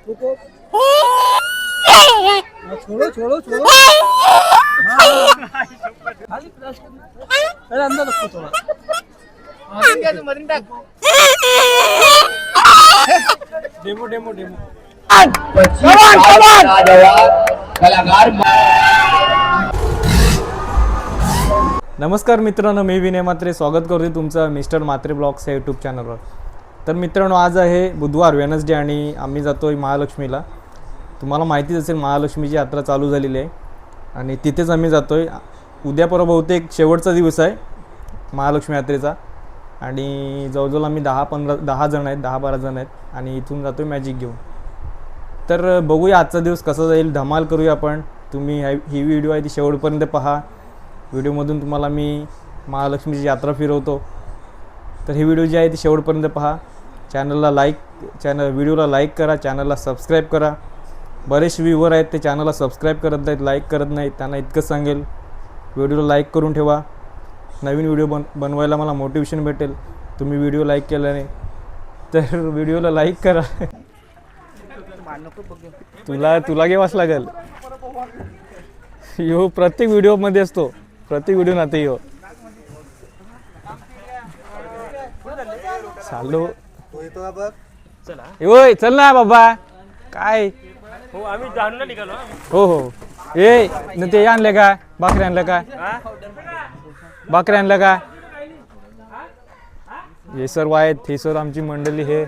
छोड़ो छोड़ो छोड़ो। अरे अंदर रखो थोड़ा। Demo demo demo. नमस्कार मित्रांनो, मी विनय मात्रे स्वागत करतो तुमचं मिस्टर मात्रे ब्लॉग्स या यूट्यूब चॅनलवर। तर मित्रांनो, आज आहे बुधवार वेनसडे आणि आम्ही जातोय महालक्ष्मीला। तुम्हाला माहितीच असेल महालक्ष्मीची यात्रा चालू झालेली आहे आणि तिथेच आम्ही जातोय। उद्या परवा बहुतेक शेवटचा दिवस आहे महालक्ष्मी यात्रेचा आणि जवळजवळ आम्ही 10 जण आहेत, 10-12 जण आहेत आणि इथून जातोय मॅजिक घेऊन। तर बघूया आजचा दिवस कसा जाईल, धमाल करूया आपण। तुम्ही ही व्हिडिओ आहे ती शेवटपर्यंत पहा। व्हिडिओमधून तुम्हाला मी महालक्ष्मीची यात्रा फिरवतो, तर ही व्हिडिओ जी आहे ती शेवटपर्यंत पहा। व्हिडिओला लाईक करा, चॅनलला सबस्क्राईब करा। बरेच व्ह्यूवर आहेत ते चॅनलला सबस्क्राईब करत नाहीत, लाईक करत नाहीत, त्यांना इतकंच सांगेल व्हिडिओला लाईक करून ठेवा। नवीन व्हिडिओ बनवायला मला मोटिवेशन भेटेल तुम्ही व्हिडिओ लाईक केल्याने। तर व्हिडिओला लाईक करा। तुला घेवाच लागेल, यो प्रत्येक व्हिडिओमध्ये असतो, प्रत्येक व्हिडिओ नाते यो चालू। होय चल ना बाबा, काय हो आम्ही जाणून निघालो। हो हो ए न ते आणले का, भाकरी आणलं का, भाकरी आणलं का? हे सर्व आहेत, हे सर आमची मंडळी, हे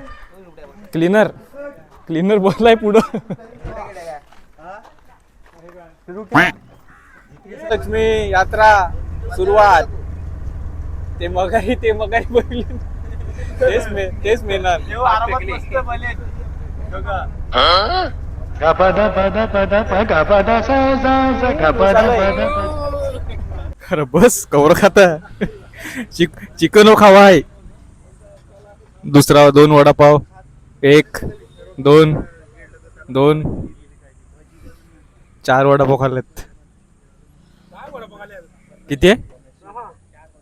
क्लीनर बोललाय पुढं। लक्ष्मी यात्रा सुरुवात, ते मगाही बघितले, तेच मिळणार। अरे बस कवर खाता, चिकन खावा आहे। दुसरा 2 वडापाव, 1 2 2 4 वडापाव खाल्लेत। किती आहे?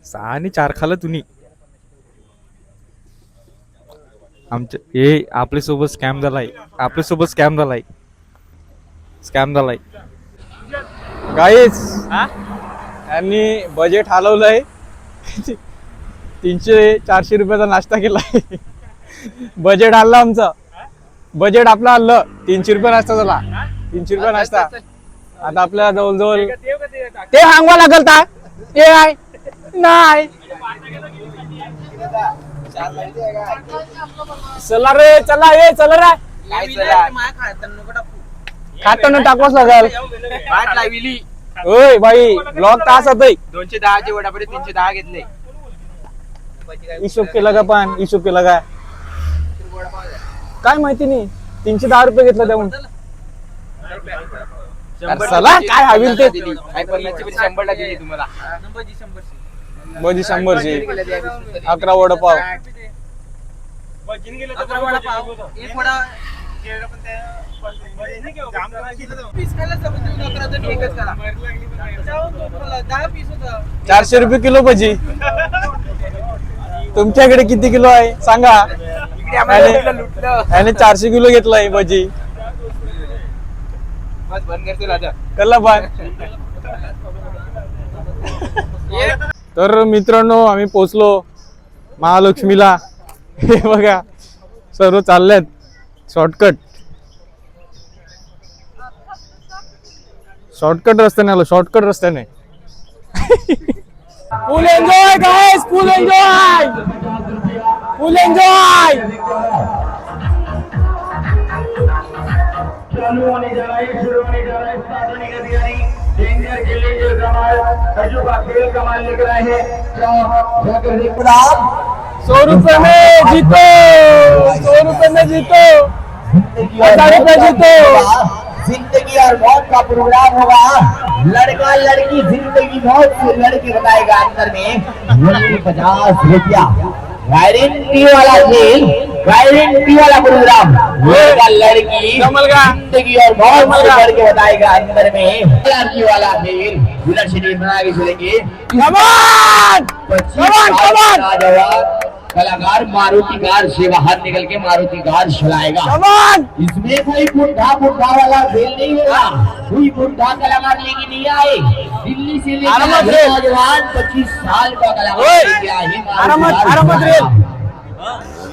6 आणि 4 खाल्लं तुम्ही। आमच्या हे आपल्यासोबत स्कॅम झालाय, स्कॅम झालाय गाईस। यांनी बजेट हलवलंय, 300-400 रुपयाचा नाश्ता केलाय। बजेट हल्ला आमचं, बजेट आपलं हल्लं। 300 रुपये नाश्ता झाला, 300 रुपये नाश्ता। आता आपल्याला जवळजवळ ते सांगवा लागल का, ते आहे नाही। चला रे, चला ये, चला रे, खाताना टाकवाच लागल। ओय बाई, ब्लॉग तास होतोय। 210 चे वडापाव 310 घेतले। हिशोब केला का? पण हिशोब केला का काय माहिती नाही। 310 रुपये घेतला त्याहून। चला काय हवी ते 100 दिली तुम्हाला। भजी 100ची, 11 वडापाव। ₹400 रुपये किलो भजी। तुमच्याकडे किती किलो आहे सांगा? याने 400 किलो घेतलाय भजी। कल्ला पण। तर मित्रांनो, आम्ही पोचलो महालक्ष्मीला। हे बघा सर्व चाललेत शॉर्टकट रस्त्याने आलो, शॉर्टकट रस्त्याने। फुल एन्जॉय गाइस, फुल एन्जॉय। चालू होने जा रहा है, शुरू होने जा रहा है, स्टार्ट होने का तैयारी। डेंजर गिलेजर कमाल, अजूबा खेल कमाल लेकर आए हैं। 100 रुपए में जीतो, 100 रुपए में जीतो, 1000 रुपए जीतो। जिंदगी और मौत का प्रोग्राम होगा। लड़का लड़की जिंदगी मौत से लड़के बताएगा अंदर में 50 रुपया। गारंटी वाला खेल, गारंटी वाला प्रोग्राम। लड़का लड़की जिंदगी और मौत से लड़के बताएगा अंदर में। गारंटी वाला खेल विनर शेड्यूल बना के चलेंगे। 25 कलाकार मारुति कार से बाहर निकल के मारुति कार चलाएगा। इसमें कोई बुढ़ा बुढ़ा वाला खेल नहीं होगा, कोई बुढ़ा कलाकार लेके नहीं आए। दिल्ली से लेकर नौजवान 25 साल का कलाकार लेके आए।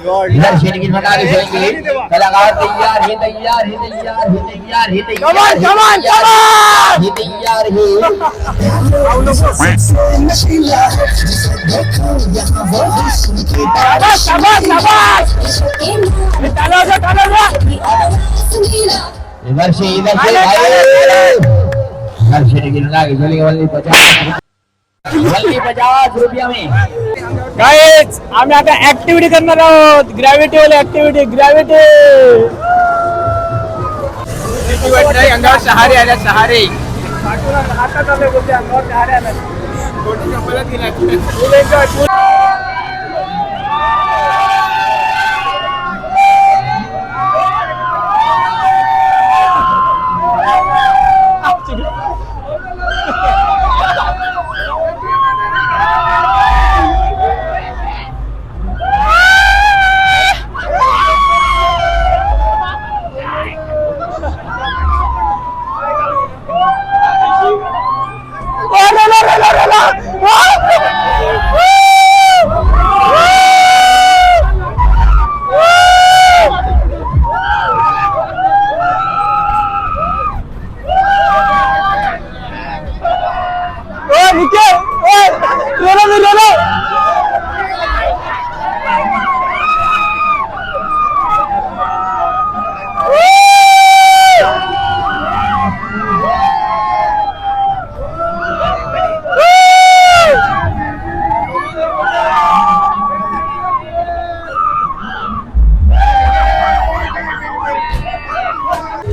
इधर से निकल बना के चलेंगे, कलाकार तैयार है, तैयार है, तैयार है, तैयार है, तैयार है, तैयार है। इधर से भाई, इधर से निकल बना के चलेंगे। वल्ली 50 रुपया में गाइस आम्ही आता ऍक्टिव्हिटी करणार आहोत, ग्रॅव्हिटी वाली ऍक्टिव्हिटी, ग्रॅव्हिटी अंगावर शहारे आल्या, शहारे आता चालू बोलते, अंगावर शहारे आल्या.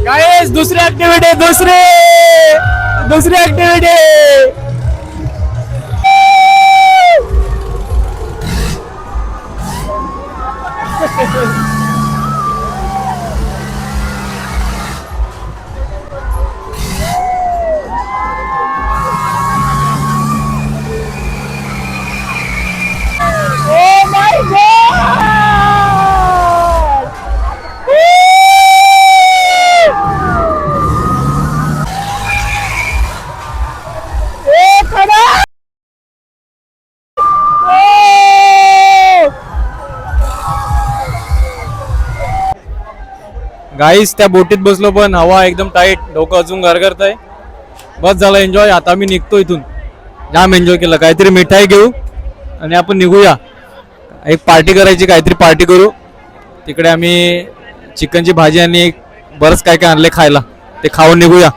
गाइस दुसरी ऍक्टिव्हिटी, दुसरी ऍक्टिव्हिटी. Oh my God! गाईस त्या बोटीत बसलो पण हवा एकदम टाईट, डोकं अजून गरगरत आहे. बस झाला एन्जॉय, आता मी निघतो इथून. जाम एन्जॉय केलं. काहीतरी मिठाई घेऊ आणि आपण निघूया. एक पार्टी करायची, काहीतरी पार्टी करू. तिकडे आम्ही चिकनची भाजी आणि बरंच काय काय आणले खायला, ते खाऊन निघूया.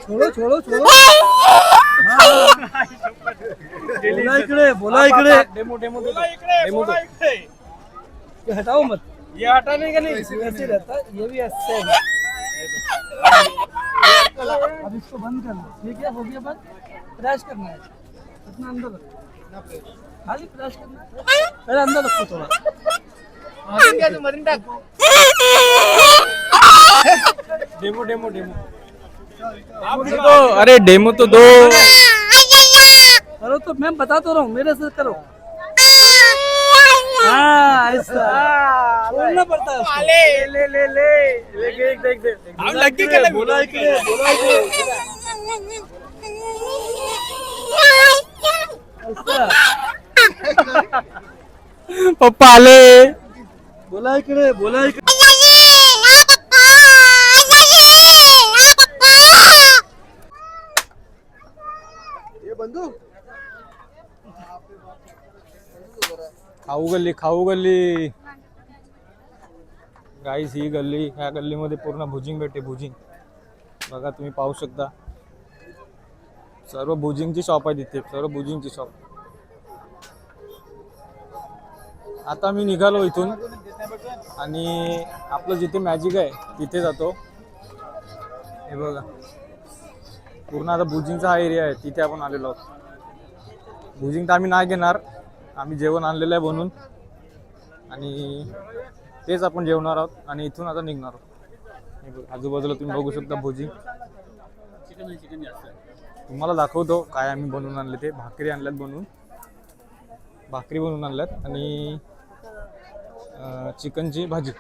छोड़ो छोड़ो छोड़ो बोला इकडे, बोला इकडे. डेमो डेमो ये हटाओ मत, ये हटाने का नहीं, ऐसे रहता है, ये भी ऐसे है. अब इसको बंद कर लो. ठीक है, हो गया बंद. क्रैश करना है, इतना अंदर रखो, खाली क्रैश करना है. पहले अंदर रखो थोड़ा. Demo demo demo. अरे डेमो तो दो. करो तो मैं बता तो रहा हूँ, मेरे से करो. हाँ ऐसा बोलना पड़ता है उसको. ले देख लगी के बोला इकडे, बोला इकडे. ऐसा पप्पा आले. बोला इकडे, बोला इकडे. खाऊ गल्ली, खाऊ गल्ली. गाईस ही गल्ली, ह्या गल्लीमध्ये पूर्ण भुजिंग भेटते. भुजिंग बघा, तुम्ही पाहू शकता. सर्व भुजिंगची शॉप आहे तिथे, सर्व भुजिंगची शॉप. आता मी निघालो इथून आणि आपलं जिथे मॅजिक आहे तिथे जातो. हे बघा, पूर्ण आता भुजिंगचा हा एरिया आहे, तिथे आपण आलेलो आहोत. भुजिंग तर आम्ही नाही घेणार, आम्ही जेवण आणलेलं आहे बनवून आणि तेच आपण जेवणार आहोत आणि इथून आता निघणार आहोत. आजूबाजूला तुम्ही बघू शकता भुजिंग. तुम्हाला दाखवतो काय आम्ही बनवून आणले ते. भाकरी आणल्यात बनवून, भाकरी बनवून आणल्यात आणि चिकनची भाजी.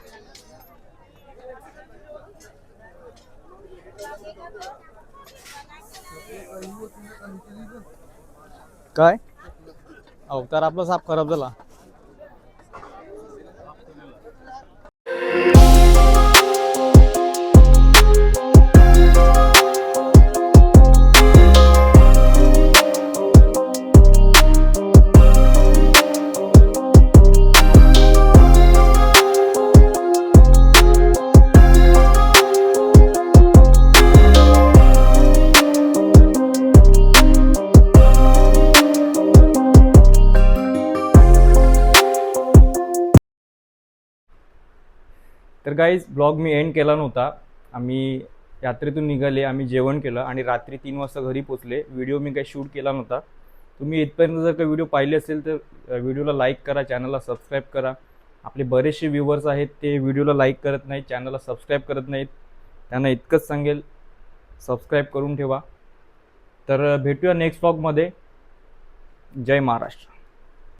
काय अवतार आपला साप खराब झाला. तर गाईज ब्लॉग मी एंड केला नव्हता. आम्ही यात्रेतून निघाले, आम्ही जेवण केलं आणि रात्री 3 वाजता घरी पोचले. व्हिडिओ मी काही शूट केला नव्हता. तुम्ही इथपर्यंत जर काही व्हिडिओ पाहिले असेल तर व्हिडिओला लाईक करा, चॅनलला सबस्क्राईब करा. आपले बरेचसे व्ह्यूवर्स आहेत ते व्हिडिओला लाईक करत नाहीत, चॅनलला सबस्क्राईब करत नाहीत. त्यांना इतकंच सांगेल सबस्क्राईब करून ठेवा. तर भेटूया नेक्स्ट ब्लॉगमध्ये. जय महाराष्ट्र.